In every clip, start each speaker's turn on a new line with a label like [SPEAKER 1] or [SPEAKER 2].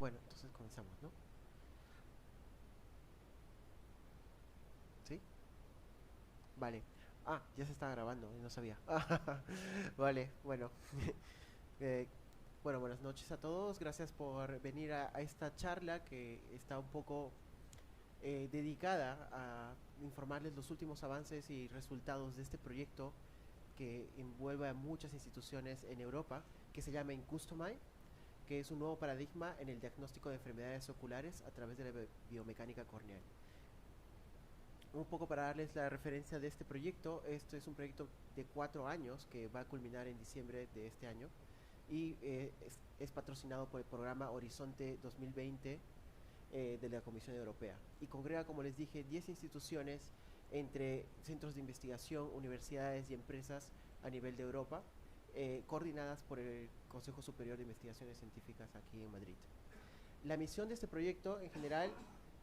[SPEAKER 1] Bueno, entonces comenzamos, ¿no? ¿Sí? Vale. Ah, ya se está grabando, no sabía. Vale, bueno. Eh, bueno, buenas noches a todos. Gracias por venir a esta charla que está un poco dedicada a informarles los últimos avances y resultados de este proyecto que envuelve a muchas instituciones en Europa, que se llama IMCUSTOMEYE, que es un nuevo paradigma en el diagnóstico de enfermedades oculares a través de la biomecánica corneal. Un poco para darles la referencia de este proyecto, esto es un proyecto de 4 años que va a culminar en diciembre de este año y es patrocinado por el programa Horizonte 2020 de la Comisión Europea y congrega, como les dije, 10 instituciones entre centros de investigación, universidades y empresas a nivel de Europa, coordinadas por el Consejo Superior de Investigaciones Científicas aquí en Madrid. La misión de este proyecto en general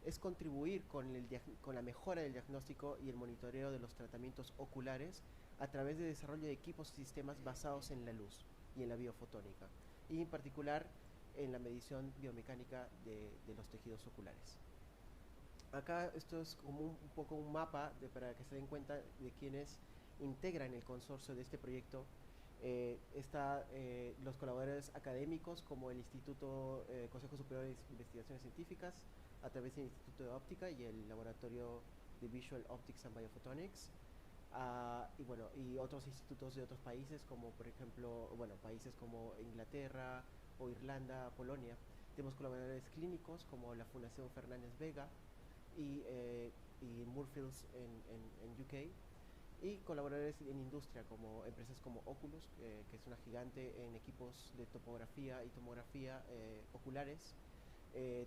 [SPEAKER 1] es contribuir con la mejora del diagnóstico y el monitoreo de los tratamientos oculares a través de desarrollo de equipos y sistemas basados en la luz y en la biofotónica, y en particular en la medición biomecánica de los tejidos oculares. Acá esto es como un poco un mapa para que se den cuenta de quienes integran el consorcio de este proyecto. Está los colaboradores académicos como el Instituto Consejo Superior de Investigaciones Científicas a través del Instituto de Óptica y el Laboratorio de Visual Optics and Biophotonics, y bueno, y otros institutos de otros países como por ejemplo, bueno, países como Inglaterra o Irlanda, Polonia. Tenemos colaboradores clínicos como la Fundación Fernández Vega y Moorfields en UK, y colaboradores en industria como empresas como Oculus, que es una gigante en equipos de topografía y tomografía oculares,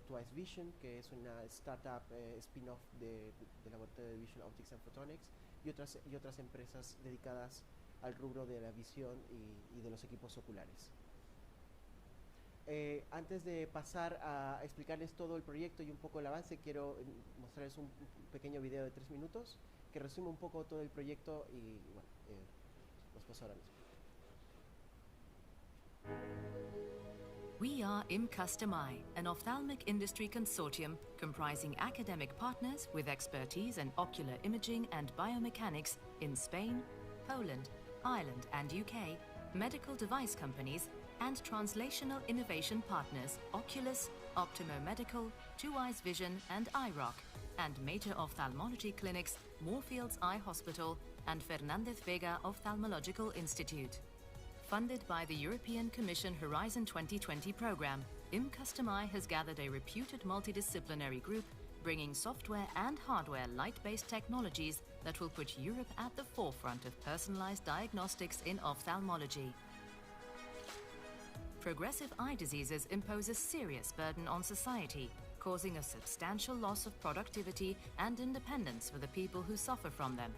[SPEAKER 1] Twice Vision, que es una startup spin-off del laboratorio de Visual Optics and Photonics, y otras empresas dedicadas al rubro de la visión y de los equipos oculares. Antes de pasar a explicarles todo el proyecto y un poco el avance, quiero mostrarles un pequeño video de 3 minutos que resume un poco todo el proyecto y bueno, los paso ahora mismo.
[SPEAKER 2] We are IMCUSTOMEYE, an ophthalmic industry consortium comprising academic partners with expertise in ocular imaging and biomechanics in Spain, Poland, Ireland and UK, medical device companies, and translational innovation partners Oculus, Optimo Medical, Two Eyes Vision and iRock, and major ophthalmology clinics Moorfields Eye Hospital and Fernández Vega Ophthalmological Institute. Funded by the European Commission Horizon 2020 program, IMCUSTOMEYE has gathered a reputed multidisciplinary group bringing software and hardware light-based technologies that will put Europe at the forefront of personalized diagnostics in ophthalmology. Progressive eye diseases impose a serious burden on society, causing a substantial loss of productivity and independence for the people who suffer from them.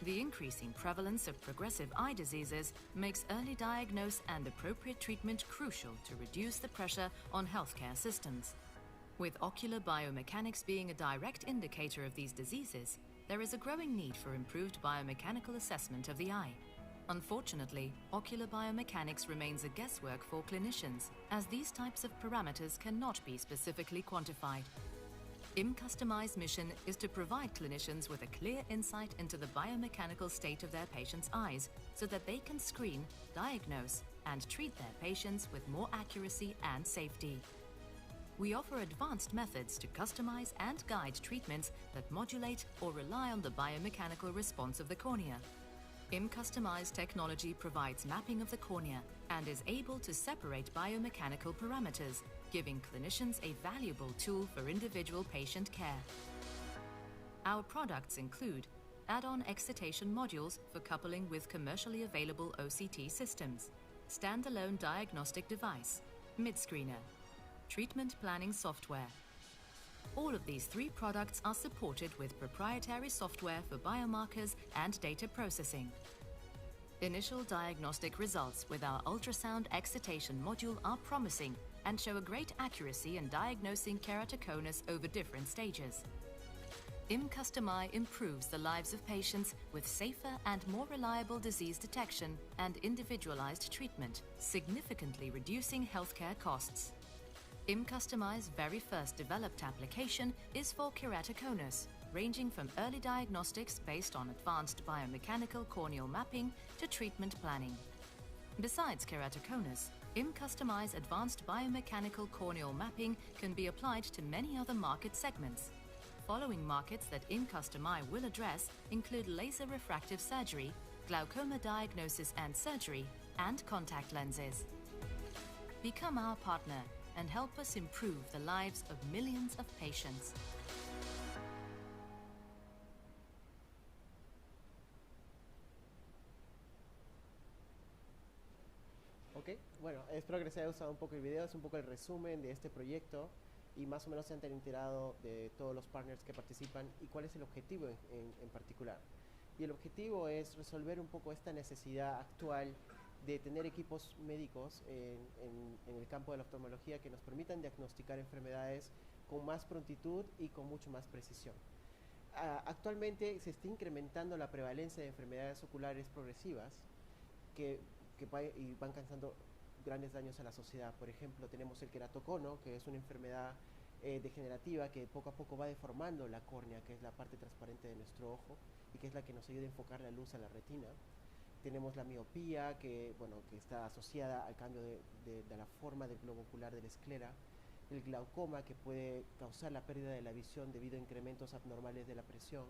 [SPEAKER 2] The increasing prevalence of progressive eye diseases makes early diagnosis and appropriate treatment crucial to reduce the pressure on healthcare systems. With ocular biomechanics being a direct indicator of these diseases, there is a growing need for improved biomechanical assessment of the eye. Unfortunately, ocular biomechanics remains a guesswork for clinicians, as these types of parameters cannot be specifically quantified. IMCUSTOMEYE's mission is to provide clinicians with a clear insight into the biomechanical state of their patients' eyes so that they can screen, diagnose, and treat their patients with more accuracy and safety. We offer advanced methods to customize and guide treatments that modulate or rely on the biomechanical response of the cornea. IMCUSTOMEYE's technology provides mapping of the cornea and is able to separate biomechanical parameters, giving clinicians a valuable tool for individual patient care. Our products include add-on excitation modules for coupling with commercially available OCT systems, standalone diagnostic device, mid-screener, treatment planning software. All of these 3 products are supported with proprietary software for biomarkers and data processing. Initial diagnostic results with our ultrasound excitation module are promising and show a great accuracy in diagnosing keratoconus over different stages. IMCUSTOMEYE improves the lives of patients with safer and more reliable disease detection and individualized treatment, significantly reducing healthcare costs. IMCUSTOMEYE's very first developed application is for keratoconus, ranging from early diagnostics based on advanced biomechanical corneal mapping to treatment planning. Besides keratoconus, IMCUSTOMEYE's advanced biomechanical corneal mapping can be applied to many other market segments. Following markets that IMCUSTOMEYE will address include laser refractive surgery, glaucoma diagnosis and surgery, and contact lenses. Become our partner and help us improve the lives of millions of patients.
[SPEAKER 1] Ok, bueno, espero que les haya gustado un poco el video, es un poco el resumen de este proyecto y más o menos se han enterado de todos los partners que participan y cuál es el objetivo en particular. Y el objetivo es resolver un poco esta necesidad actual de tener equipos médicos en el campo de la oftalmología que nos permitan diagnosticar enfermedades con más prontitud y con mucho más precisión. Actualmente se está incrementando la prevalencia de enfermedades oculares progresivas que van causando grandes daños a la sociedad. Por ejemplo, tenemos el queratocono, que es una enfermedad degenerativa que poco a poco va deformando la córnea, que es la parte transparente de nuestro ojo y que es la que nos ayuda a enfocar la luz a la retina. Tenemos la miopía, que está asociada al cambio de la forma del globo ocular de la esclera. El glaucoma, que puede causar la pérdida de la visión debido a incrementos abnormales de la presión.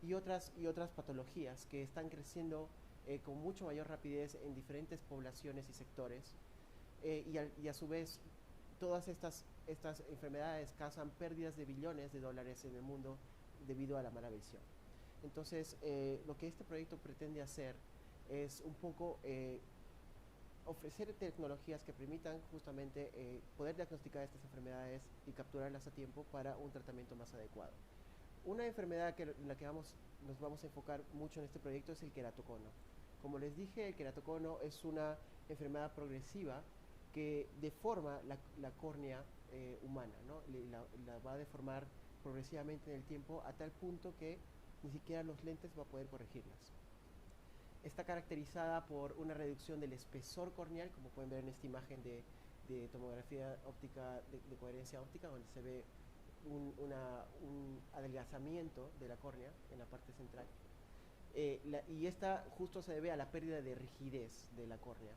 [SPEAKER 1] Y otras patologías que están creciendo con mucho mayor rapidez en diferentes poblaciones y sectores. Y a su vez, todas estas enfermedades causan pérdidas de billones de dólares en el mundo debido a la mala visión. Entonces, lo que este proyecto pretende hacer es un poco ofrecer tecnologías que permitan justamente poder diagnosticar estas enfermedades y capturarlas a tiempo para un tratamiento más adecuado. Una enfermedad en la que nos vamos a enfocar mucho en este proyecto es el queratocono. Como les dije, el queratocono es una enfermedad progresiva que deforma la córnea humana, ¿no? La va a deformar progresivamente en el tiempo a tal punto que ni siquiera los lentes va a poder corregirlas. Está caracterizada por una reducción del espesor corneal, como pueden ver en esta imagen de tomografía óptica, de coherencia óptica, donde se ve un adelgazamiento de la córnea en la parte central. Y esta justo se debe a la pérdida de rigidez de la córnea.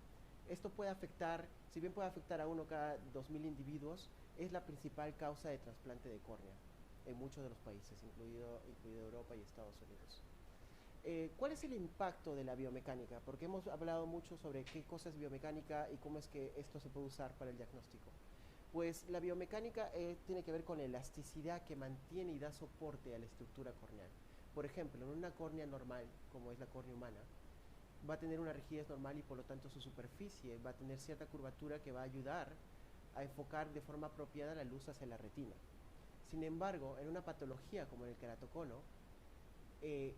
[SPEAKER 1] Esto puede afectar, si bien puede afectar a uno cada 2.000 individuos, es la principal causa de trasplante de córnea en muchos de los países, incluido Europa y Estados Unidos. ¿Cuál es el impacto de la biomecánica? Porque hemos hablado mucho sobre qué cosa es biomecánica y cómo es que esto se puede usar para el diagnóstico. Pues la biomecánica tiene que ver con la elasticidad que mantiene y da soporte a la estructura corneal. Por ejemplo, en una córnea normal, como es la córnea humana, va a tener una rigidez normal y por lo tanto su superficie va a tener cierta curvatura que va a ayudar a enfocar de forma apropiada la luz hacia la retina. Sin embargo, en una patología como en el queratocono,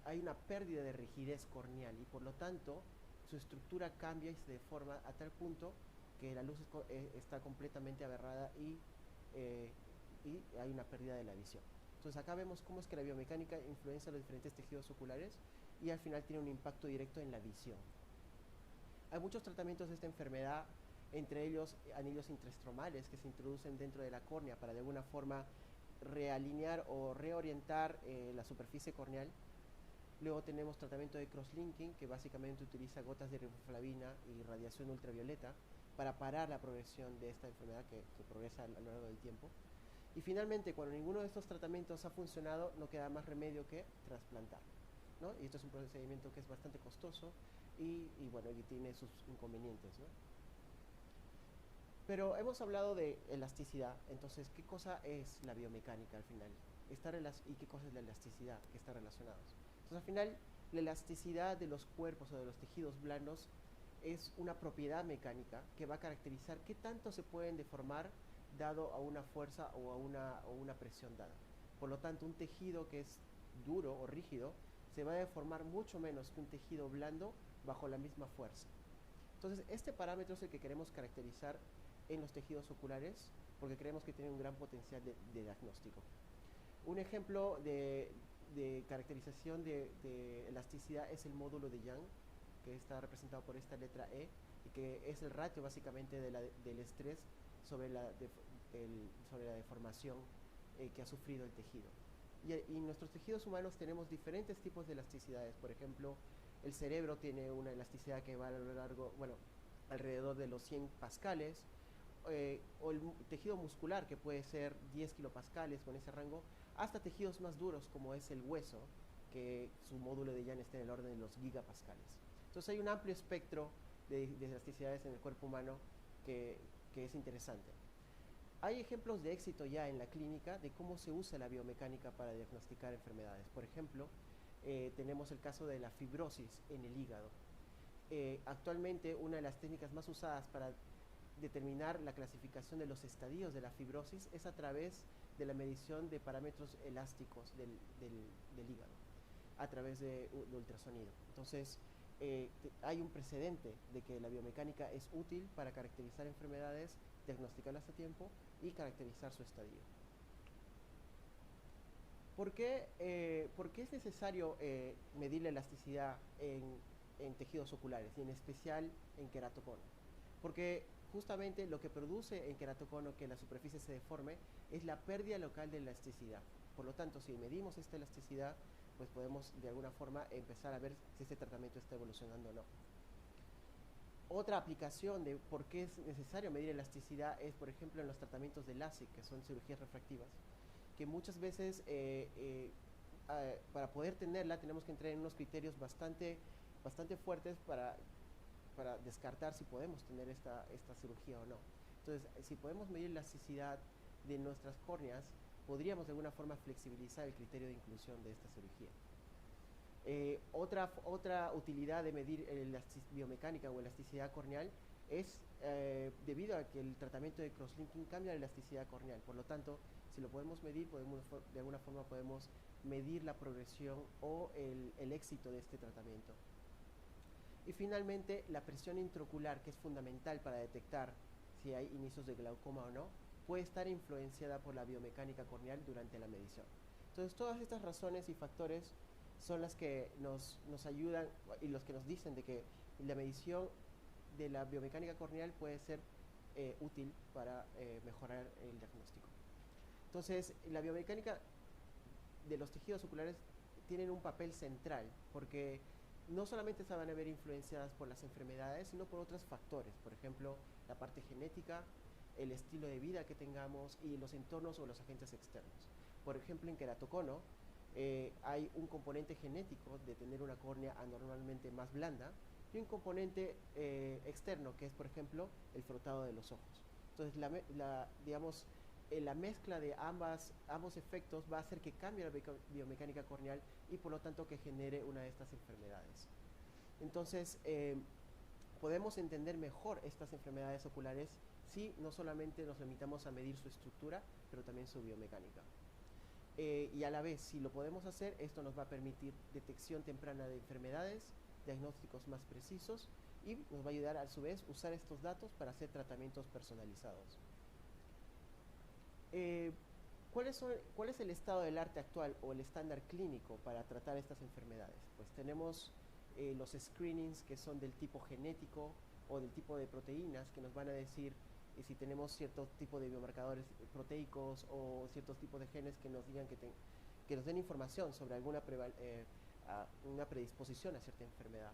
[SPEAKER 1] hay una pérdida de rigidez corneal y por lo tanto su estructura cambia y se deforma a tal punto que la luz está completamente aberrada y hay una pérdida de la visión. Entonces acá vemos cómo es que la biomecánica influencia los diferentes tejidos oculares y al final tiene un impacto directo en la visión. Hay muchos tratamientos de esta enfermedad, entre ellos anillos intraestromales que se introducen dentro de la córnea para de alguna forma realinear o reorientar la superficie corneal. Luego tenemos tratamiento de crosslinking, que básicamente utiliza gotas de riboflavina y radiación ultravioleta para parar la progresión de esta enfermedad que progresa a lo largo del tiempo. Y finalmente, cuando ninguno de estos tratamientos ha funcionado, no queda más remedio que trasplantar, ¿no? Y esto es un procedimiento que es bastante costoso y tiene sus inconvenientes, ¿no? Pero hemos hablado de elasticidad, entonces, ¿qué cosa es la biomecánica al final? ¿Y qué cosa es la elasticidad que están relacionados? Entonces, al final, la elasticidad de los cuerpos o de los tejidos blandos es una propiedad mecánica que va a caracterizar qué tanto se pueden deformar dado a una fuerza o a una presión dada. Por lo tanto, un tejido que es duro o rígido se va a deformar mucho menos que un tejido blando bajo la misma fuerza. Entonces, este parámetro es el que queremos caracterizar en los tejidos oculares porque creemos que tiene un gran potencial de diagnóstico. Un ejemplo de caracterización de elasticidad es el módulo de Young, que está representado por esta letra E y que es el ratio básicamente del estrés sobre sobre la deformación que ha sufrido el tejido. Y nuestros tejidos humanos tenemos diferentes tipos de elasticidades. Por ejemplo, el cerebro tiene una elasticidad que va a lo largo, bueno, alrededor de los 100 pascales, o el tejido muscular, que puede ser 10 kilopascales con ese rango, hasta tejidos más duros como es el hueso, que su módulo de Young está en el orden de los gigapascales. Entonces hay un amplio espectro de elasticidades en el cuerpo humano que es interesante. Hay ejemplos de éxito ya en la clínica de cómo se usa la biomecánica para diagnosticar enfermedades. Por ejemplo, tenemos el caso de la fibrosis en el hígado. Actualmente una de las técnicas más usadas para determinar la clasificación de los estadios de la fibrosis es a través de la medición de parámetros elásticos del hígado, a través de ultrasonido. Entonces, hay un precedente de que la biomecánica es útil para caracterizar enfermedades, diagnosticarlas a tiempo y caracterizar su estadio. ¿Por qué es necesario medir la elasticidad en tejidos oculares y en especial en queratocono? Porque justamente lo que produce en queratocono que la superficie se deforme es la pérdida local de elasticidad. Por lo tanto, si medimos esta elasticidad, pues podemos de alguna forma empezar a ver si este tratamiento está evolucionando o no. Otra aplicación de por qué es necesario medir elasticidad es, por ejemplo, en los tratamientos de LASIK, que son cirugías refractivas, que muchas veces para poder tenerla tenemos que entrar en unos criterios bastante fuertes para descartar si podemos tener esta cirugía o no. Entonces, si podemos medir la elasticidad de nuestras córneas, podríamos de alguna forma flexibilizar el criterio de inclusión de esta cirugía. Otra utilidad de medir biomecánica o elasticidad corneal es debido a que el tratamiento de crosslinking cambia la elasticidad corneal. Por lo tanto, si lo podemos medir, de alguna forma podemos medir la progresión o el éxito de este tratamiento. Y finalmente, la presión intraocular, que es fundamental para detectar si hay inicios de glaucoma o no, puede estar influenciada por la biomecánica corneal durante la medición. Entonces, todas estas razones y factores son las que nos ayudan y los que nos dicen de que la medición de la biomecánica corneal puede ser útil para mejorar el diagnóstico. Entonces, la biomecánica de los tejidos oculares tienen un papel central, porque no solamente se van a ver influenciadas por las enfermedades, sino por otros factores, por ejemplo, la parte genética, el estilo de vida que tengamos y los entornos o los agentes externos. Por ejemplo, en queratocono hay un componente genético de tener una córnea anormalmente más blanda y un componente externo, que es, por ejemplo, el frotado de los ojos. Entonces, la mezcla de ambos efectos va a hacer que cambie la biomecánica corneal y por lo tanto que genere una de estas enfermedades. Entonces, podemos entender mejor estas enfermedades oculares si no solamente nos limitamos a medir su estructura, pero también su biomecánica. Y a la vez, si lo podemos hacer, esto nos va a permitir detección temprana de enfermedades, diagnósticos más precisos y nos va a ayudar a su vez usar estos datos para hacer tratamientos personalizados. ¿Cuál es el estado del arte actual o el estándar clínico para tratar estas enfermedades? Pues tenemos los screenings que son del tipo genético o del tipo de proteínas que nos van a decir si tenemos cierto tipo de biomarcadores proteicos o ciertos tipos de genes que nos digan que nos den información sobre una predisposición a cierta enfermedad.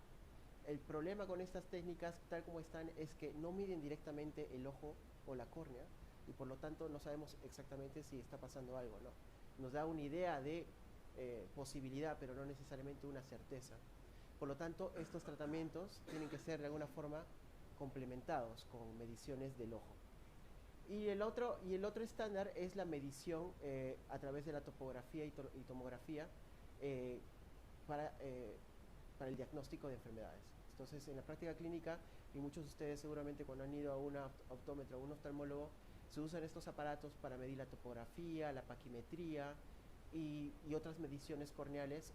[SPEAKER 1] El problema con estas técnicas, tal como están, es que no miden directamente el ojo o la córnea y por lo tanto no sabemos exactamente si está pasando algo, ¿no? Nos da una idea de posibilidad, pero no necesariamente una certeza. Por lo tanto, estos tratamientos tienen que ser de alguna forma complementados con mediciones del ojo. Y el otro estándar es la medición a través de la topografía y tomografía para el diagnóstico de enfermedades. Entonces, en la práctica clínica, y muchos de ustedes seguramente cuando han ido a un optómetro o un oftalmólogo, se usan estos aparatos para medir la topografía, la paquimetría y otras mediciones corneales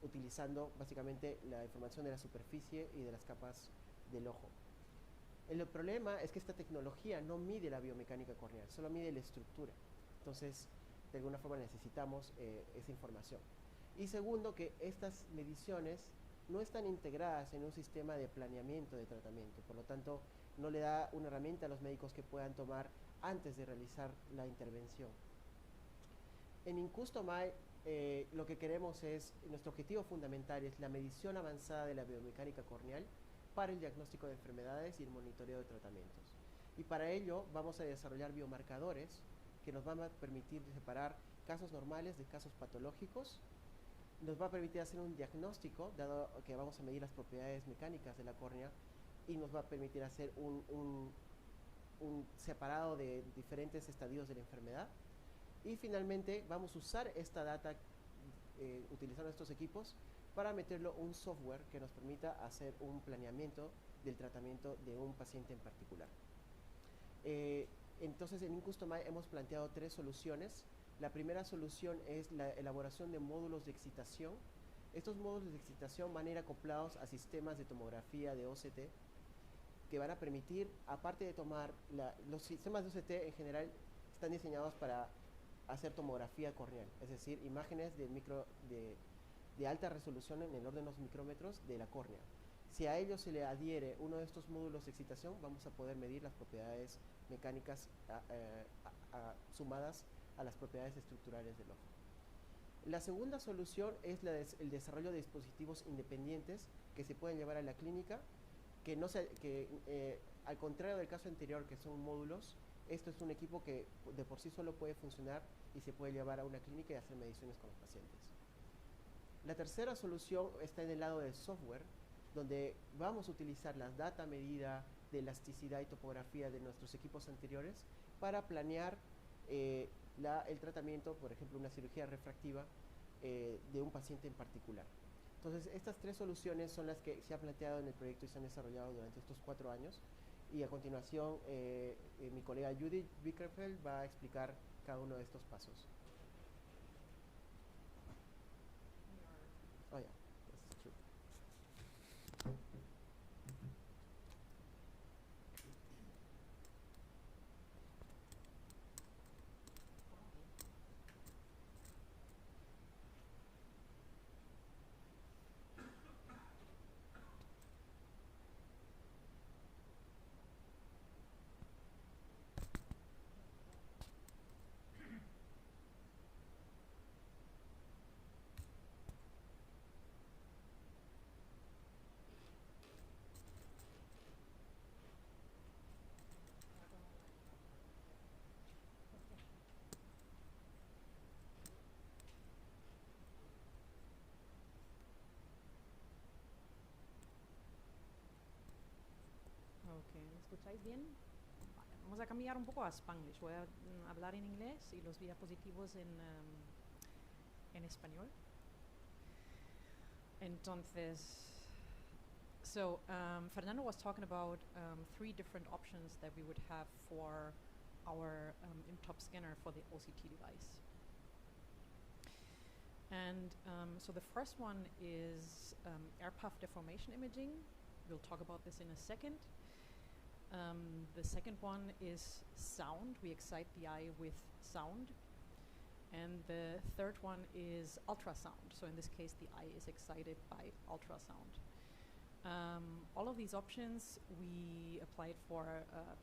[SPEAKER 1] utilizando básicamente la información de la superficie y de las capas del ojo. El problema es que esta tecnología no mide la biomecánica corneal, solo mide la estructura. Entonces, de alguna forma necesitamos esa información. Y segundo, que estas mediciones no están integradas en un sistema de planeamiento de tratamiento. Por lo tanto, no le da una herramienta a los médicos que puedan tomar antes de realizar la intervención. En IMCUSTOMEYE lo que queremos es, nuestro objetivo fundamental es la medición avanzada de la biomecánica corneal para el diagnóstico de enfermedades y el monitoreo de tratamientos. Y para ello vamos a desarrollar biomarcadores que nos van a permitir separar casos normales de casos patológicos. Nos va a permitir hacer un diagnóstico, dado que vamos a medir las propiedades mecánicas de la córnea, y nos va a permitir hacer un separado de diferentes estadios de la enfermedad. Y finalmente vamos a usar esta data utilizando estos equipos para meterlo un software que nos permita hacer un planeamiento del tratamiento de un paciente en particular. Entonces en IMCUSTOMEYE hemos planteado 3 soluciones. La primera solución es la elaboración de módulos de excitación. Estos módulos de excitación van a ir acoplados a sistemas de tomografía de OCT que van a permitir, aparte de tomar, los sistemas de OCT en general están diseñados para hacer tomografía corneal, es decir, imágenes de alta resolución en el orden de los micrómetros de la córnea. Si a ello se le adhiere uno de estos módulos de excitación, vamos a poder medir las propiedades mecánicas sumadas a las propiedades estructurales del ojo. La segunda solución es el desarrollo de dispositivos independientes que se pueden llevar a la clínica, al contrario del caso anterior, que son módulos, esto es un equipo que de por sí solo puede funcionar y se puede llevar a una clínica y hacer mediciones con los pacientes. La tercera solución está en el lado del software, donde vamos a utilizar la data medida de elasticidad y topografía de nuestros equipos anteriores para planear el tratamiento, por ejemplo, una cirugía refractiva de un paciente en particular. Entonces, estas 3 soluciones son las que se han planteado en el proyecto y se han desarrollado durante estos 4 años. Y a continuación, mi colega Judith Birkenfeld va a explicar cada uno de estos pasos. Oh, yeah. That's true.
[SPEAKER 3] Ok, ¿me escucháis bien? Vale, vamos a cambiar un poco a Spanglish. Voy a hablar en inglés y los diapositivos en español. Entonces, Fernando was talking about 3 different options that we would have for our IMTOP scanner for the OCT device. And so the first one is air puff deformation imaging. We'll talk about this in a second. The second one is sound. We excite the eye with sound. And the third one is ultrasound. So in this case, the eye is excited by ultrasound. All of these options, we applied for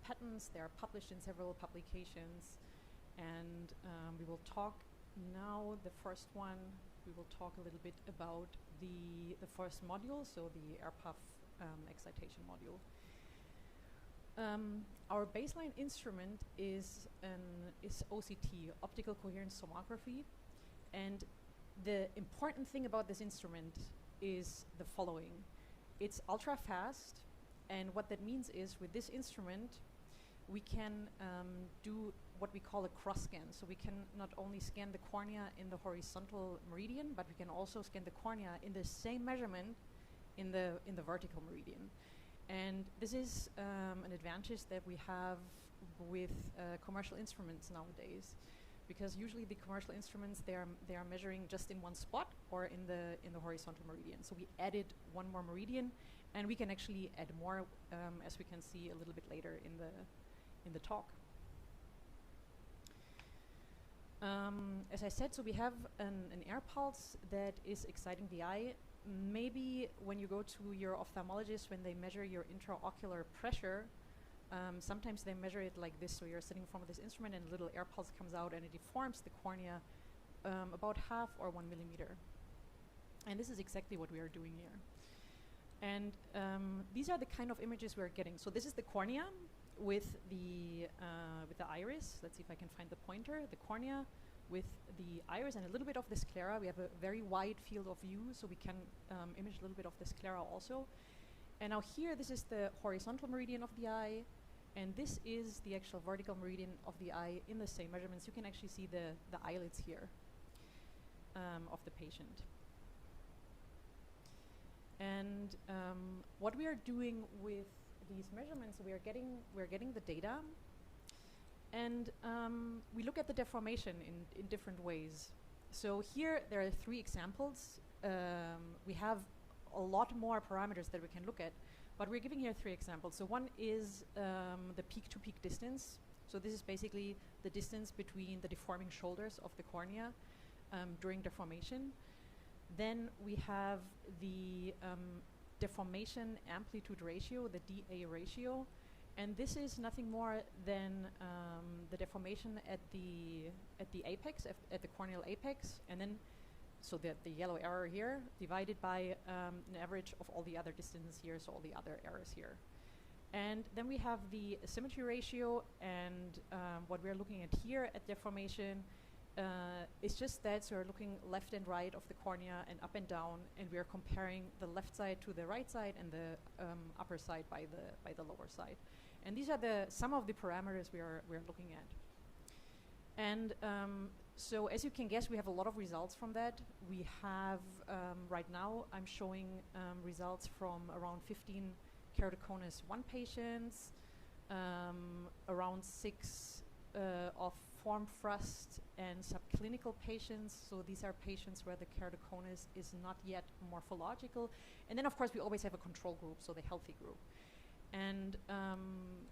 [SPEAKER 3] patents. They are published in several publications. And we will talk now, the first one, we will talk a little bit about the first module, so the air puff excitation module. Our baseline instrument is OCT, optical coherence tomography, and the important thing about this instrument is the following. It's ultra fast, and what that means is with this instrument we can do what we call a cross scan. So we can not only scan the cornea in the horizontal meridian, but we can also scan the cornea in the same measurement in the vertical meridian. And this is an advantage that we have with commercial instruments nowadays, because usually the commercial instruments they are measuring just in one spot or in the horizontal meridian. So we added one more meridian, and we can actually add more, as we can see a little bit later in the talk. As I said, so we have an air pulse that is exciting the eye. Maybe when you go to your ophthalmologist, when they measure your intraocular pressure, sometimes they measure it like this. So you're sitting in front of this instrument and a little air pulse comes out and it deforms the cornea about half or 1 millimeter. And this is exactly what we are doing here. And these are the kind of images we're getting. So this is the cornea with the iris. Let's see if I can find the pointer. The cornea with the iris and a little bit of the sclera. We have a very wide field of view, so we can image a little bit of the sclera also. And now here, this is the horizontal meridian of the eye, and this is the actual vertical meridian of the eye in the same measurements. You can actually see the eyelids here of the patient. And what we are doing with these measurements, we are getting the data, and we look at the deformation in different ways. So here there are 3 examples. We have a lot more parameters that we can look at, but we're giving here 3 examples. So one is the peak-to-peak distance. So this is basically the distance between the deforming shoulders of the cornea during deformation. Then we have the deformation amplitude ratio, the DA ratio, and this is nothing more than the deformation at the apex, at the corneal apex, and then so the yellow arrow here divided by an average of all the other distances here, so all the other errors here. And then we have the symmetry ratio, and what we're looking at here at deformation is just that. So we're looking left and right of the cornea and up and down, and we're comparing the left side to the right side and the upper side by the lower side. And these are some of the parameters we're looking at. And so as you can guess, we have a lot of results from that. We have, right now, I'm showing results from around 15 keratoconus 1 patients, around 6 of form thrust and subclinical patients. So these are patients where the keratoconus is not yet morphological. And then, of course, we always have a control group, so the healthy group. And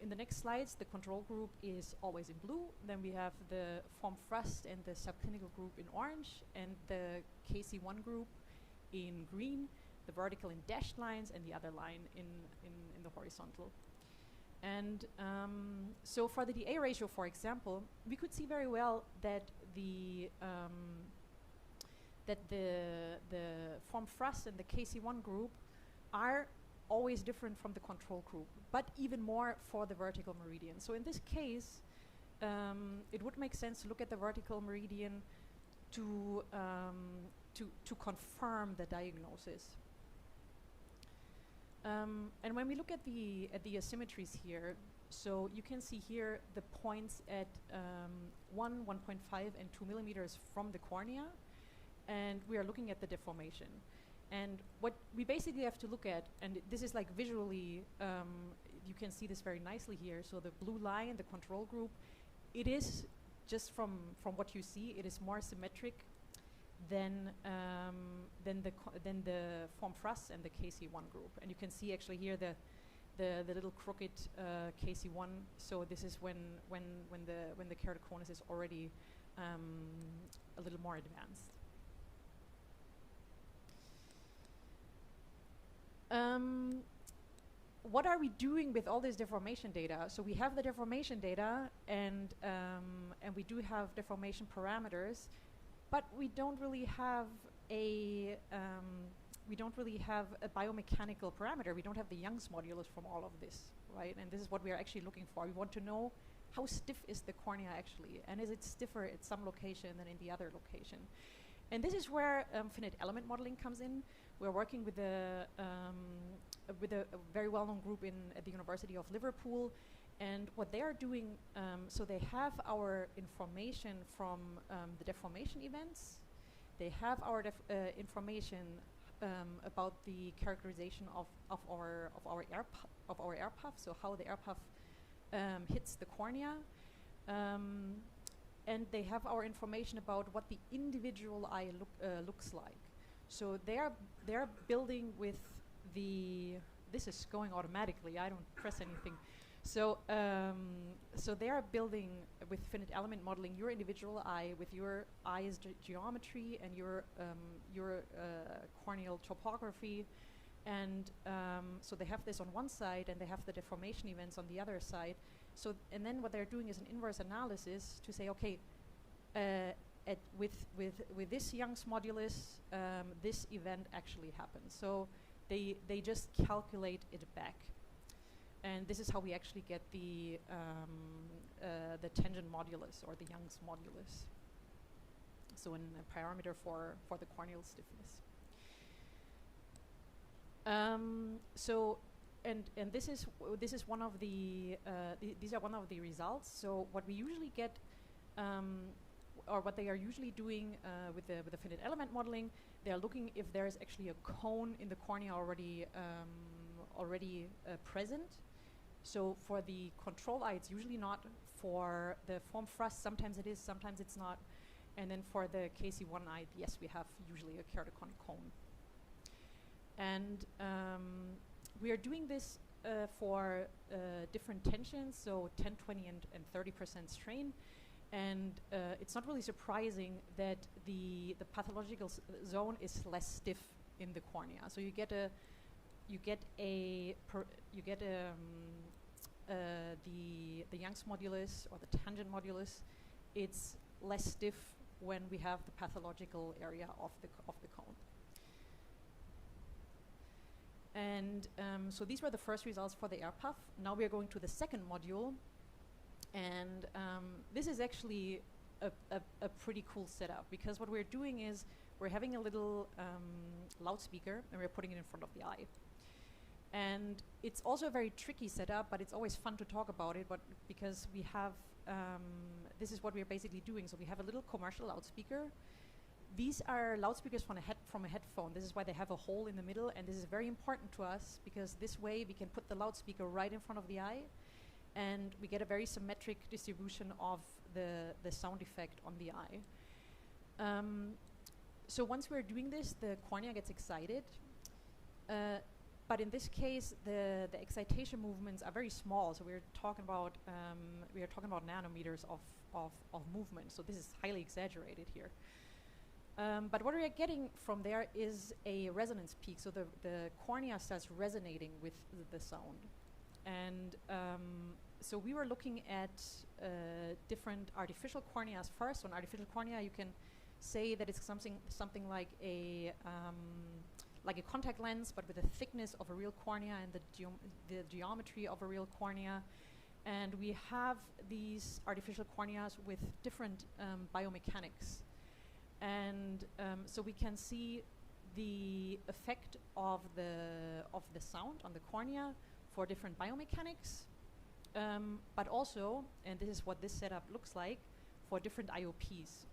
[SPEAKER 3] in the next slides, the control group is always in blue. Then we have the form thrust and the subclinical group in orange, and the KC1 group in green, the vertical in dashed lines, and the other line in the horizontal. And so for the DA ratio, for example, we could see very well that the form thrust and the KC1 group are always different from the control group, but even more for the vertical meridian. So in this case, it would make sense to look at the vertical meridian to confirm the diagnosis. And when we look at the asymmetries here, so you can see here the points at 1, 1.5, and 2 millimeters from the cornea, and we are looking at the deformation. And what we basically have to look at, and this is like visually, you can see this very nicely here. So the blue line, the control group, it is just from what you see, it is more symmetric than the form thrust and the KC1 group. And you can see actually here the little crooked KC1. So this is when the keratoconus is already a little more advanced. What are we doing with all this deformation data? So we have the deformation data, and we do have deformation parameters, but we don't really have a biomechanical parameter. We don't have the Young's modulus from all of this, right? And this is what we are actually looking for. We want to know how stiff is the cornea actually, and is it stiffer at some location than in the other location? And this is where finite element modeling comes in. We're working with a very well-known group at the University of Liverpool, and what they are doing, so they have our information from the deformation events. They have our information about the characterization of our air puff, so how the air puff hits the cornea. And they have our information about what the individual eye looks like. So they are building with this is going automatically, I don't press anything. So so they are building with finite element modeling your individual eye with your eye's geometry and your corneal topography, And so they have this on one side, and they have the deformation events on the other side. So, and then what they're doing is an inverse analysis to say, okay, with this Young's modulus, this event actually happens. So they just calculate it back. And this is how we actually get the tangent modulus, or the Young's modulus. So a parameter for the corneal stiffness. So, and this is one of the these are one of the results. So what we usually get, or what they are usually doing with the finite element modeling, they are looking if there is actually a cone in the cornea already present. So for the control eye, it's usually not. For the form thrust, sometimes it is, sometimes it's not. And then for the KC1 eye, yes, we have usually a keratoconic cone. And we are doing this for different tensions, so 10, 20, and 30% strain. And it's not really surprising that the pathological zone is less stiff in the cornea. So you get the Young's modulus, or the tangent modulus. It's less stiff when we have the pathological area of the cone. And so these were the first results for the air puff. Now we are going to the second module. And this is actually a pretty cool setup, because what we're doing is we're having a little loudspeaker, and we're putting it in front of the eye. And it's also a very tricky setup, but it's always fun to talk about it, because we have, this is what we're basically doing. So we have a little commercial loudspeaker. These are loudspeakers from a headphone. This is why they have a hole in the middle, and this is very important to us, because this way we can put the loudspeaker right in front of the eye, and we get a very symmetric distribution of the sound effect on the eye. So once we're doing this, the cornea gets excited. But in this case, the excitation movements are very small. So we're talking about nanometers of movement. So this is highly exaggerated here. But what we are getting from there is a resonance peak. So the cornea starts resonating with the sound. And so we were looking at different artificial corneas first. So an artificial cornea, you can say that it's something like a contact lens, but with the thickness of a real cornea and the geometry of a real cornea. And we have these artificial corneas with different biomechanics. And so we can see the effect of the sound on the cornea for different biomechanics, but also, and this is what this setup looks like, for different IOPs,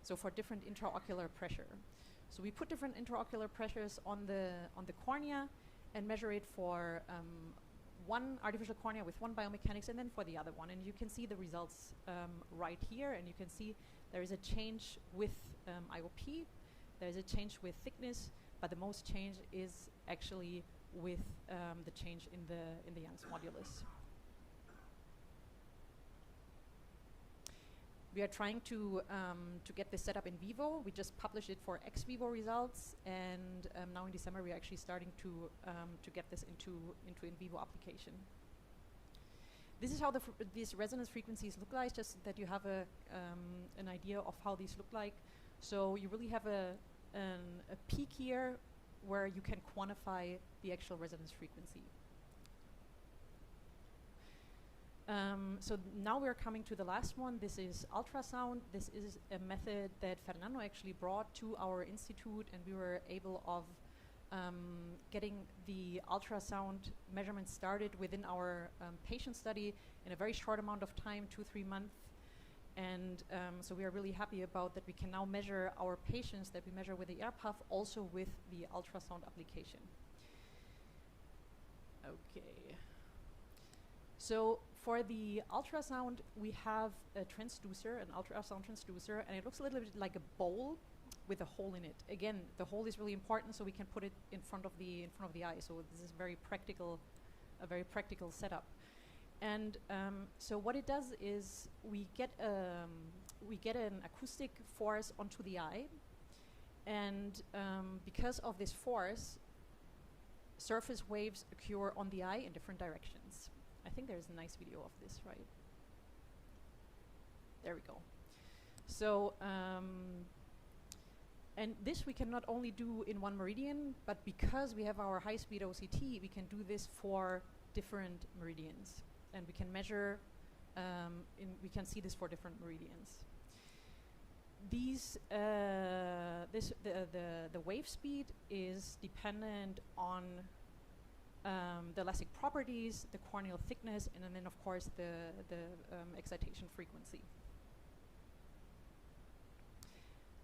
[SPEAKER 3] so for different intraocular pressure. So we put different intraocular pressures on the cornea and measure it for one artificial cornea with one biomechanics, and then for the other one. And you can see the results right here, and you can see there is a change with IOP, there is a change with thickness, but the most change is actually with the change in the Young's modulus. We are trying to get this set up in vivo. We just published it for ex vivo results, and now in December we are actually starting to get this into in vivo application. This is how these resonance frequencies look like, just that you have an idea of how these look like. So you really have a peak here where you can quantify the actual resonance frequency. So now we're coming to the last one. This is ultrasound. This is a method that Fernando actually brought to our institute, and we were able of getting the ultrasound measurements started within our patient study in a very short amount of time, 2-3 months. And so we are really happy about that we can now measure our patients that we measure with the air puff also with the ultrasound application. Okay. So for the ultrasound, we have a transducer, an ultrasound transducer, and it looks a little bit like a bowl with a hole in it. Again, the hole is really important, so we can put it in front of the eye. So this is very practical, a very practical setup. And so what it does is we get an acoustic force onto the eye, and because of this force, surface waves occur on the eye in different directions. I think there's a nice video of this, right? There we go. So, and this we can not only do in one meridian, but because we have our high-speed OCT, we can do this for different meridians. And we can measure, we can see this for different meridians. These, the wave speed is dependent on the elastic properties, the corneal thickness, and then of course the excitation frequency.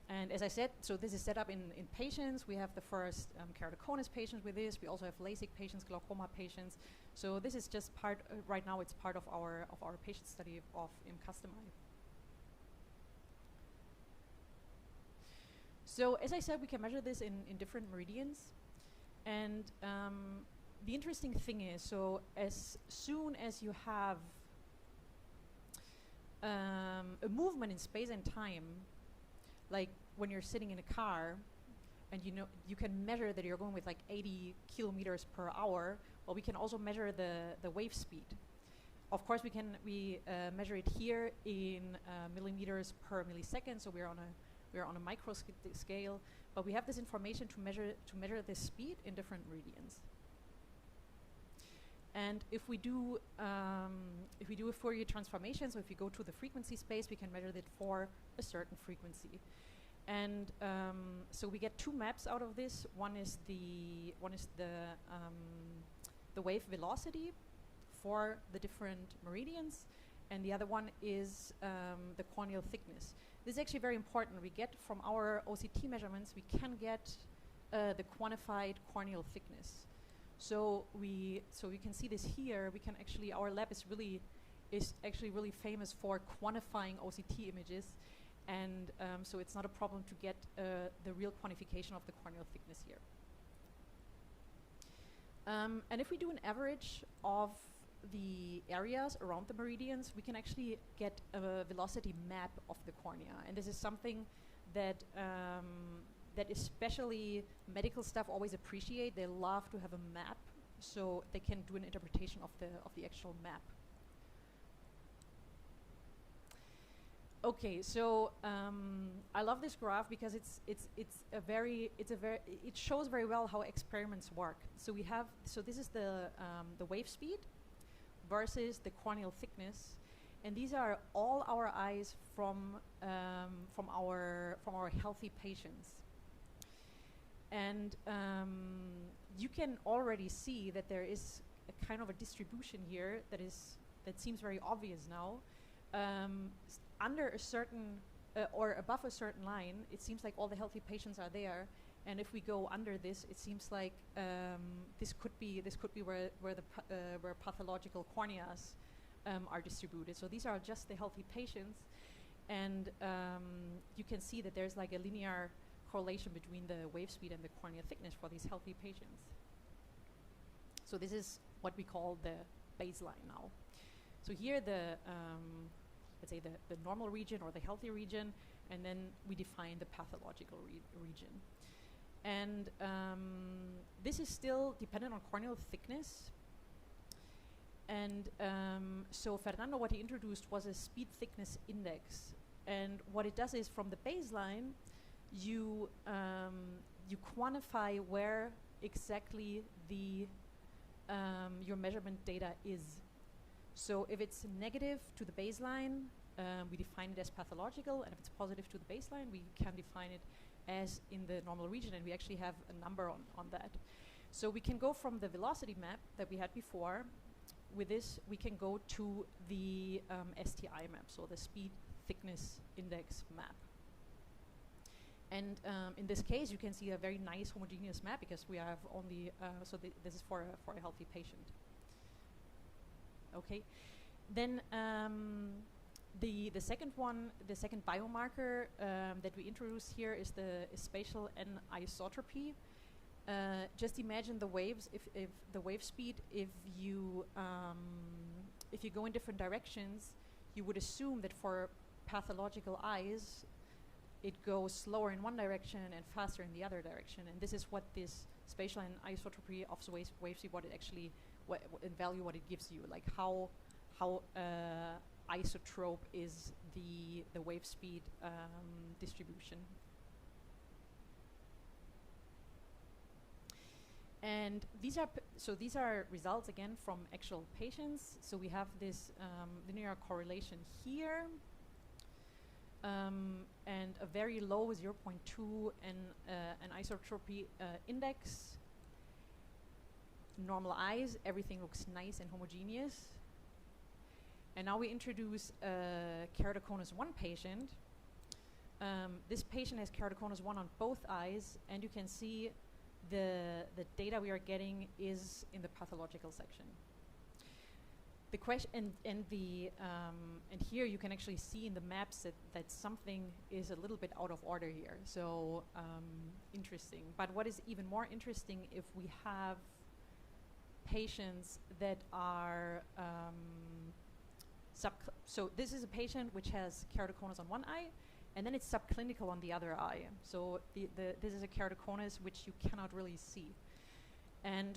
[SPEAKER 3] And as I said, so this is set up in patients. We have the first keratoconus patients with this. We also have LASIK patients, glaucoma patients. So this is just part, right now it's part of our patient study of IMCUSTOMEYE. So as I said, we can measure this in different meridians. And the interesting thing is, so as soon as you have a movement in space and time, like when you're sitting in a car and you can measure that you're going with like 80 kilometers per hour, well, we can also measure the wave speed. Of course, we measure it here in millimeters per millisecond, so we're on a micro scale, but we have this information to measure the speed in different meridians. And if we do a Fourier transformation, so if you go to the frequency space, we can measure it for a certain frequency. And so we get two maps out of this. One is the wave velocity for the different meridians, and the other one is the corneal thickness. This is actually very important. We get from our OCT measurements, we can get the quantified corneal thickness. So you can see this here. We can actually, our lab is actually really famous for quantifying OCT images, and so it's not a problem to get the real quantification of the corneal thickness here. And if we do an average of the areas around the meridians, we can actually get a velocity map of the cornea, and this is something that that especially medical staff always appreciate. They love to have a map, so they can do an interpretation of the actual map. Okay, so I love this graph because it shows very well how experiments work. So this is the wave speed versus the corneal thickness, and these are all our eyes from our healthy patients. And you can already see that there is a kind of a distribution here that seems very obvious now. Under a certain or above a certain line, it seems like all the healthy patients are there. And if we go under this, it seems like this could be where pathological corneas are distributed. So these are just the healthy patients, and you can see that there's like a linear correlation between the wave speed and the cornea thickness for these healthy patients. So this is what we call the baseline now. So here let's say the normal region or the healthy region, and then we define the pathological region. And this is still dependent on corneal thickness. And so Fernando, what he introduced was a speed thickness index. And what it does is from the baseline, you quantify where exactly your measurement data is. So if it's negative to the baseline, we define it as pathological, and if it's positive to the baseline, we can define it as in the normal region, and we actually have a number on that. So we can go from the velocity map that we had before. With this, we can go to the STI map, so the speed thickness index map. And in this case, you can see a very nice homogeneous map because we have only, this is for a healthy patient. Okay, then the second biomarker that we introduced here is spatial anisotropy. Just imagine the waves. If the wave speed, if you go in different directions, you would assume that for pathological eyes, it goes slower in one direction and faster in the other direction. And this is what this spatial and isotropy of the wave speed, what it actually, in value, what it gives you, like how isotrope is the wave speed distribution. And these are results again from actual patients. So we have this linear correlation here, and a very low 0.2 and an isotropy index. Normal eyes, everything looks nice and homogeneous. And now we introduce keratoconus 1 patient. This patient has keratoconus 1 on both eyes, and you can see the data we are getting is in the pathological section. The question and here you can actually see in the maps that something is a little bit out of order here. So interesting. But what is even more interesting, if we have patients that are so this is a patient which has keratoconus on one eye, and then it's subclinical on the other eye. So this is a keratoconus which you cannot really see.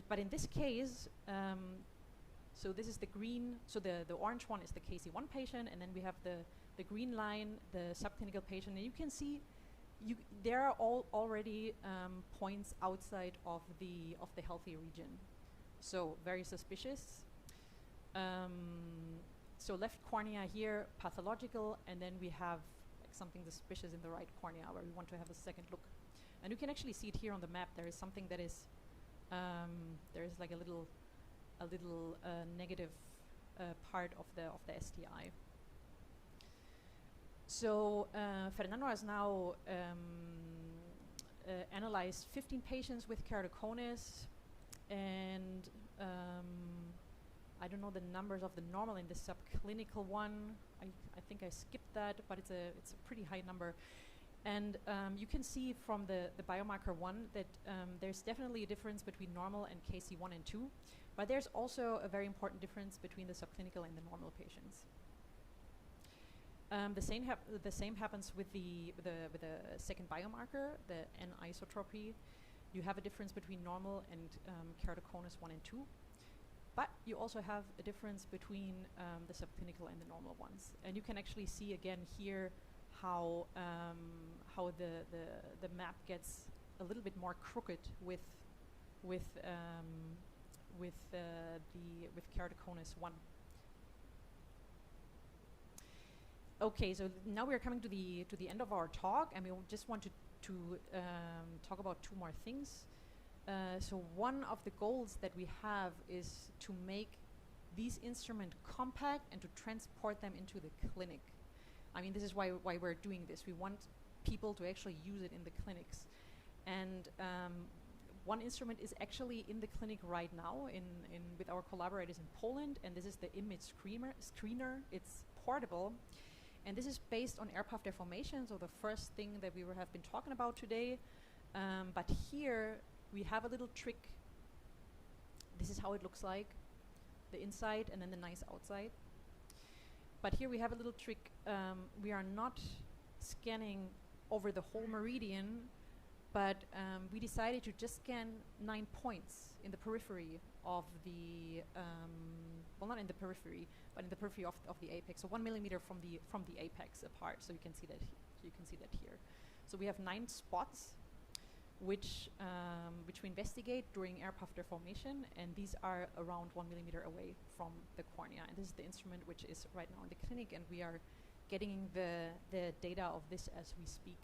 [SPEAKER 3] But in this case, so this is the green, so the orange one is the KC1 patient, and then we have the green line, the subclinical patient, and you can see there are already points outside of the healthy region. So very suspicious. So left cornea here, pathological, and then we have like something suspicious in the right cornea where we want to have a second look. And you can actually see it here on the map. There is something that is, there is like a little negative part of the STI. So Fernando has now analyzed 15 patients with keratoconus, and I don't know the numbers of the normal in the subclinical one. I think I skipped that, but it's a pretty high number. And you can see from the biomarker 1 that there's definitely a difference between normal and KC1 and 2, but there's also a very important difference between the subclinical and the normal patients. The same happens with the second biomarker, the N-isotropy. You have a difference between normal and keratoconus 1 and 2. But you also have a difference between the subclinical and the normal ones. And you can actually see again here how the map gets a little bit more crooked with keratoconus 1. Okay, so now we are coming to the end of our talk, and we just want to talk about 2 more things. So one of the goals that we have is to make these instruments compact and to transport them into the clinic. I mean, this is why we're doing this. We want people to actually use it in the clinics. And one instrument is actually in the clinic right now with our collaborators in Poland, and this is the image screener. It's portable, and this is based on air puff deformation, so the first thing that we have been talking about today. But here we have a little trick. This is how it looks like, the inside and then the nice outside. But here we have a little trick. We are not scanning over the whole meridian, but we decided to just scan 9 points in the periphery of the, well, not in the periphery, but in the periphery of the apex. So 1 millimeter from the apex apart. So you can see that. You can see that here. So we have 9 spots, which we investigate during air puff deformation, and these are around 1 millimeter away from the cornea. And this is the instrument which is right now in the clinic, and we are getting the data of this as we speak.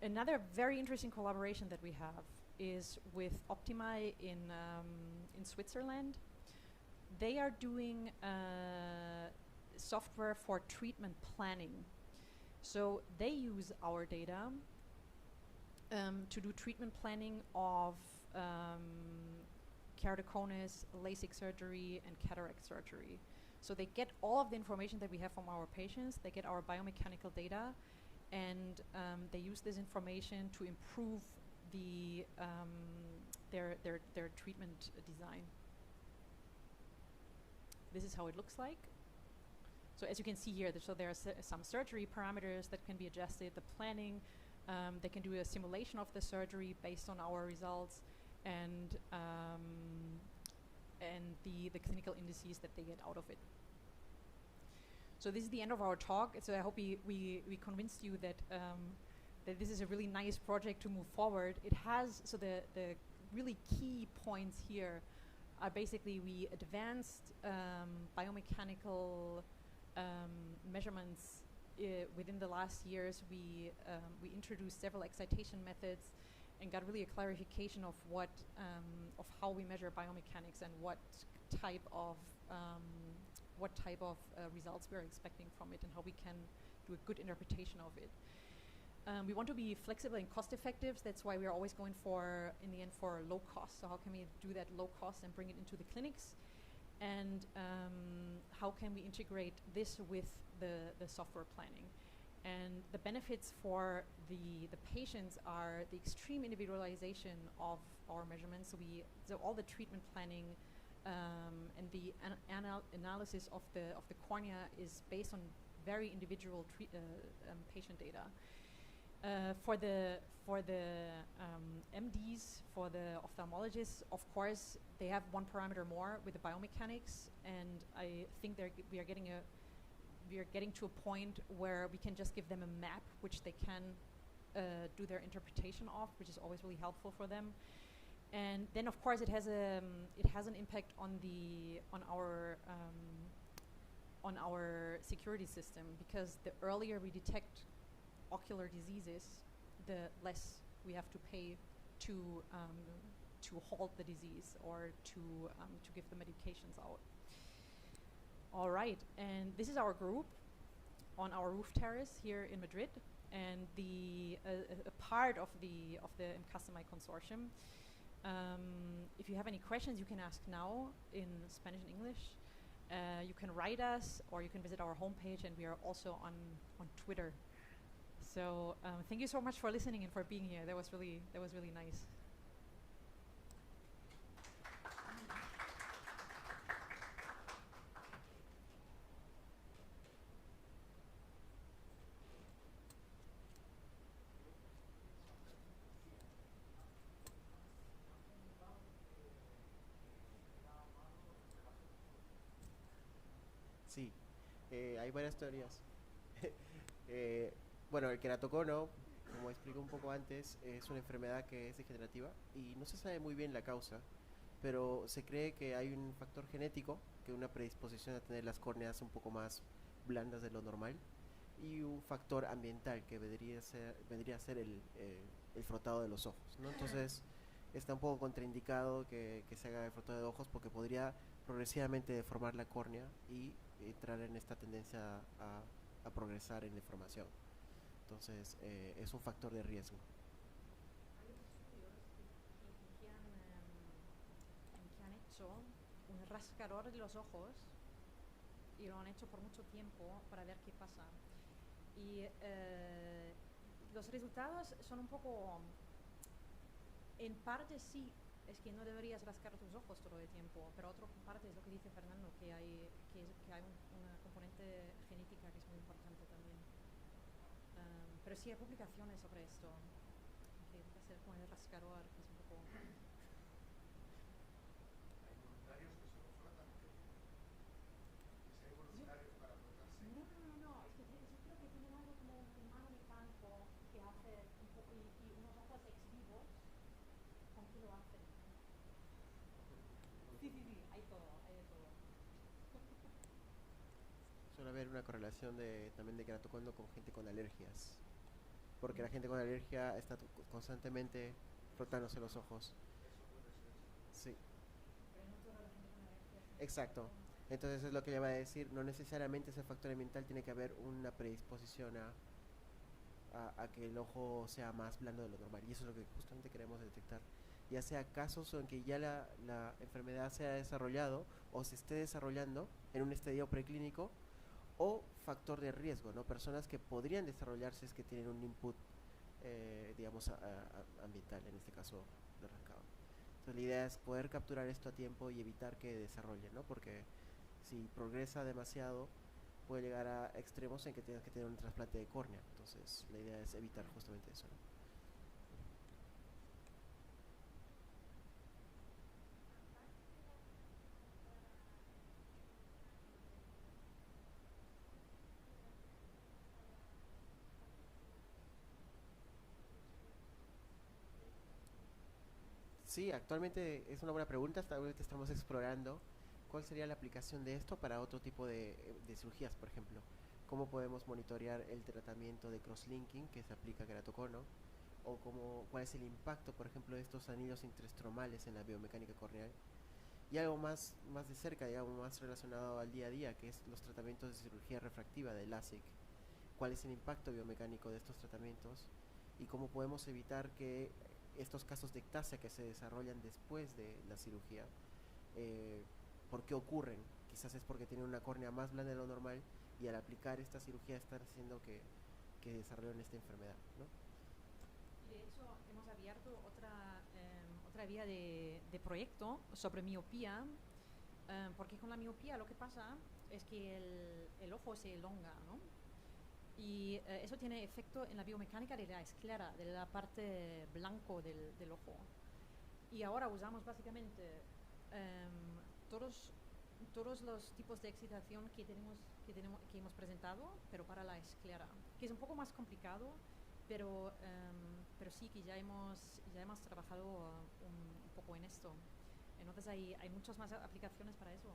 [SPEAKER 3] Another very interesting collaboration that we have is with Óptica in Switzerland. They are doing software for treatment planning. So they use our data to do treatment planning of keratoconus, LASIK surgery, and cataract surgery. So they get all of the information that we have from our patients, they get our biomechanical data, and they use this information to improve their treatment design. This is how it looks like. So as you can see here, so there are some surgery parameters that can be adjusted, the planning, They can do a simulation of the surgery based on our results and the clinical indices that they get out of it. So this is the end of our talk. So I hope we convinced you that that this is a really nice project to move forward. It has, so the really key points here are basically we advanced biomechanical measurements within the last years. We introduced several excitation methods and got really a clarification of what of how we measure biomechanics and what type of results we're expecting from it and how we can do a good interpretation of it. We want to be flexible and cost effective. That's why we're always going for, in the end, for low cost. So how can we do that low cost and bring it into the clinics? And how can we integrate this with the software planning? And the benefits for the patients are the extreme individualization of our measurements. So all the treatment planning and the analysis of the cornea is based on very individual patient data. For the MDs, for the ophthalmologists, of course, they have one parameter more with the biomechanics, and I think we are getting to a point where we can just give them a map which they can do their interpretation of, which is always really helpful for them. And then, of course, it has an impact on our security system, because the earlier we detect ocular diseases, the less we have to pay to halt the disease or to give the medications out. All right, and this is our group on our roof terrace here in Madrid, and a part of the IMCUSTOMEYE consortium. If you have any questions, you can ask now in Spanish and English. You can write us, or you can visit our homepage, and we are also on Twitter. So thank you so much for listening and for being here. That was really nice.
[SPEAKER 1] Sí, hay varias teorías. Bueno, el queratocono, como expliqué un poco antes, es una enfermedad que es degenerativa y no se sabe muy bien la causa, pero se cree que hay un factor genético, que una predisposición a tener las córneas un poco más blandas de lo normal, y un factor ambiental que vendría a ser el frotado de los ojos, ¿no? Entonces está un poco contraindicado que se haga el frotado de ojos porque podría progresivamente deformar la córnea y entrar en esta tendencia a progresar en deformación. Entonces es un factor de riesgo.
[SPEAKER 3] Hay estudios que han hecho un rascador de los ojos y lo han hecho por mucho tiempo para ver qué pasa. Y los resultados son un poco, en parte sí, es que no deberías rascar tus ojos todo el tiempo, pero otra parte es lo que dice Fernando, que hay una componente genética que es muy importante también. Pero sí hay publicaciones sobre esto, que va a ser con el rascador, que es un poco...
[SPEAKER 4] Hay voluntarios que se lo frotan, que si hay voluntarios para frotarse.
[SPEAKER 3] No, es que yo creo que tienen algo como un mano mecánico que hace un poco, y unos ojos ex vivos, ¿con qué lo hacen? Sí, hay todo, hay de todo.
[SPEAKER 1] Suele haber una correlación también de queratocono con gente con alergias, porque la gente con alergia está constantemente frotándose los ojos.
[SPEAKER 4] Eso puede ser.
[SPEAKER 1] Sí.
[SPEAKER 3] Pero no toda la gente con alergia.
[SPEAKER 1] Exacto. Entonces es lo que le va a decir, no necesariamente ese factor ambiental, tiene que haber una predisposición a que el ojo sea más blando de lo normal, y eso es lo que justamente queremos detectar, ya sea casos en que ya la enfermedad se ha desarrollado o se esté desarrollando en un estadio preclínico, o factor de riesgo, ¿no? Personas que podrían desarrollarse es que tienen un input, digamos, ambiental, en este caso de rascado. Entonces la idea es poder capturar esto a tiempo y evitar que desarrolle, ¿no? Porque si progresa demasiado, puede llegar a extremos en que tengas que tener un trasplante de córnea. Entonces la idea es evitar justamente eso, ¿no? Sí, actualmente es una buena pregunta. Actualmente estamos explorando cuál sería la aplicación de esto para otro tipo de cirugías, por ejemplo. Cómo podemos monitorear el tratamiento de crosslinking que se aplica a queratocono, o cuál es el impacto, por ejemplo, de estos anillos intraestromales en la biomecánica corneal. Y algo más de cerca, digamos, más relacionado al día a día, que es los tratamientos de cirugía refractiva de LASIK. ¿Cuál es el impacto biomecánico de estos tratamientos? Y cómo podemos evitar que estos casos de ectasia que se desarrollan después de la cirugía, eh, ¿por qué ocurren? Quizás es porque tienen una córnea más blanda de lo normal y al aplicar esta cirugía están haciendo que desarrollen esta enfermedad, ¿no?
[SPEAKER 3] Y de hecho hemos abierto otra vía de proyecto sobre miopía, porque con la miopía lo que pasa es que el ojo se elonga, ¿no? Y eso tiene efecto en la biomecánica de la esclera, de la parte blanco del ojo. Y ahora usamos básicamente todos los tipos de excitación que hemos presentado, pero para la esclera, que es un poco más complicado, pero sí que ya hemos trabajado un poco en esto. Entonces hay muchas más aplicaciones para eso.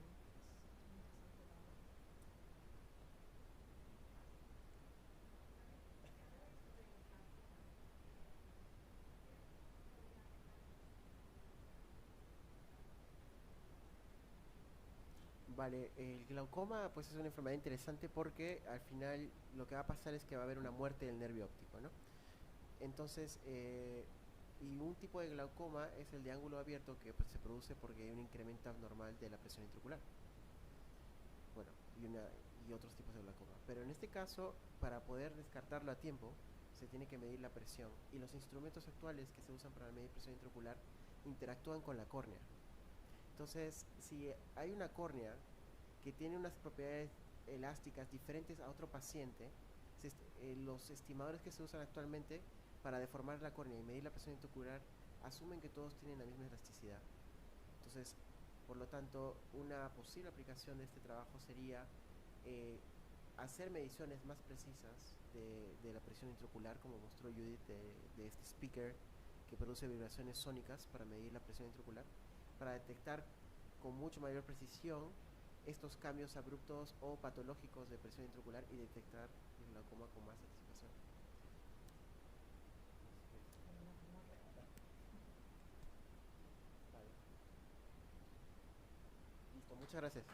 [SPEAKER 1] Vale, el glaucoma pues es una enfermedad interesante porque al final lo que va a pasar es que va a haber una muerte del nervio óptico, ¿no? Entonces, y un tipo de glaucoma es el de ángulo abierto que pues, se produce porque hay un incremento abnormal de la presión intraocular. Bueno, y otros tipos de glaucoma. Pero en este caso, para poder descartarlo a tiempo, se tiene que medir la presión. Y los instrumentos actuales que se usan para medir presión intraocular interactúan con la córnea. Entonces, si hay una córnea que tiene unas propiedades elásticas diferentes a otro paciente, los estimadores que se usan actualmente para deformar la córnea y medir la presión intraocular asumen que todos tienen la misma elasticidad. Entonces, por lo tanto, una posible aplicación de este trabajo sería hacer mediciones más precisas de la presión intraocular, como mostró Judith de este speaker que produce vibraciones sónicas para medir la presión intraocular, para detectar con mucho mayor precisión estos cambios abruptos o patológicos de presión intraocular y detectar el glaucoma con más anticipación. Vale. Listo, muchas gracias.